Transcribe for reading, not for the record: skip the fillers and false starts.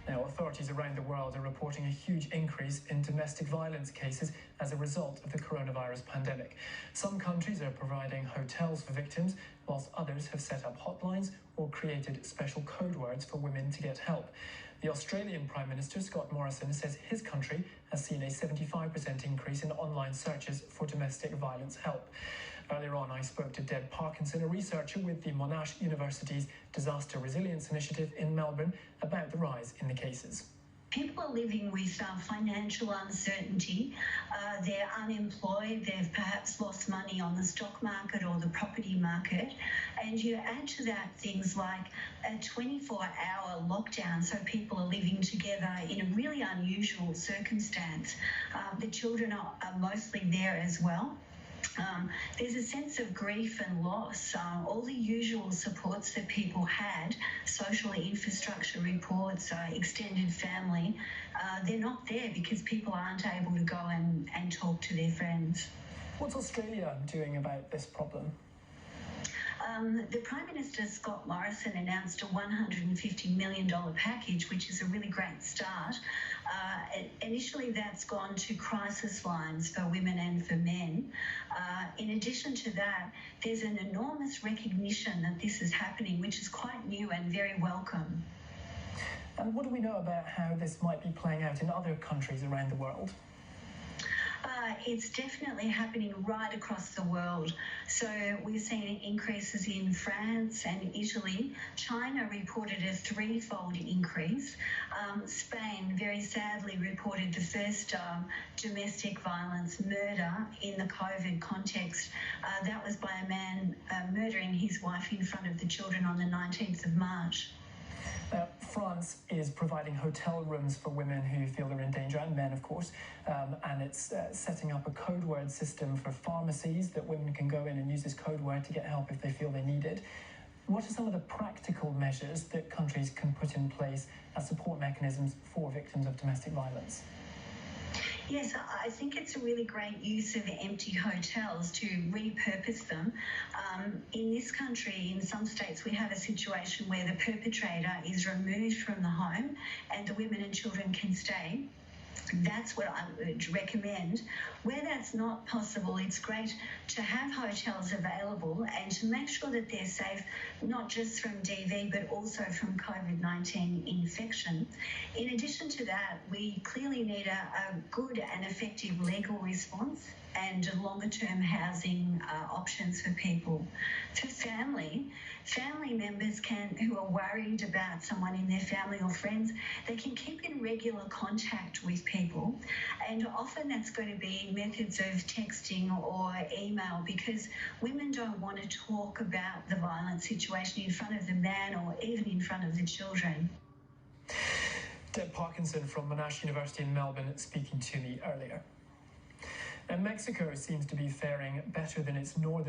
Now, authorities around the world are reporting a huge increase in domestic violence cases as a result of the coronavirus pandemic. Some countries are providing hotels for victims, whilst others have set up hotlines or created special code words for women to get help. The Australian Prime Minister, Scott Morrison, says his country has seen a 75% increase in online searches for domestic violence help. Earlier on, I spoke to Debra Parkinson, a researcher with the Monash University's Disaster Resilience Initiative in Melbourne, about the rise in the cases. People are living with financial uncertainty. They're unemployed. They've perhaps lost money on the stock market or the property market. And you add to that things like a 24-hour lockdown, so people are living together in a really unusual circumstance. The children are mostly there as well. There's a sense of grief and loss. All the usual supports that people had, social infrastructure reports, extended family, they're not there because people aren't able to go and talk to their friends. What's Australia doing about this problem? The Prime Minister, Scott Morrison, announced a $150 million package, which is a really great start. Initially, that's gone to crisis lines for women and for men. In addition to that, there's an enormous recognition that this is happening, which is quite new and very welcome. And what do we know about how this might be playing out in other countries around the world? It's definitely happening right across the world. So we're seeing increases in France and Italy. China reported a threefold increase. Spain, very sadly, reported the first domestic violence murder in the COVID context. That was by a man murdering his wife in front of the children on the 19th of March. France is providing hotel rooms for women who feel they're in danger, and men, of course, and it's setting up a code word system for pharmacies that women can go in and use this code word to get help if they feel they need it. What are some of the practical measures that countries can put in place as support mechanisms for victims of domestic violence? Yes, I think it's a really great use of empty hotels to repurpose them. In this country, in some states, we have a situation where the perpetrator is removed from the home and the women and children can stay. That's what I would recommend. Where that's not possible, it's great to have hotels available and to make sure that they're safe, not just from DV, but also from COVID-19 infection. In addition to that, we clearly need a good and effective legal response and longer-term housing options for people. For family members who are worried about someone in their family or friends, they can keep in regular contact with people, and often that's going to be methods of texting or email, because women don't want to talk about the violent situation in front of the man or even in front of the children. Debra Parkinson from Monash University in Melbourne speaking to me earlier. And Mexico seems to be faring better than its northern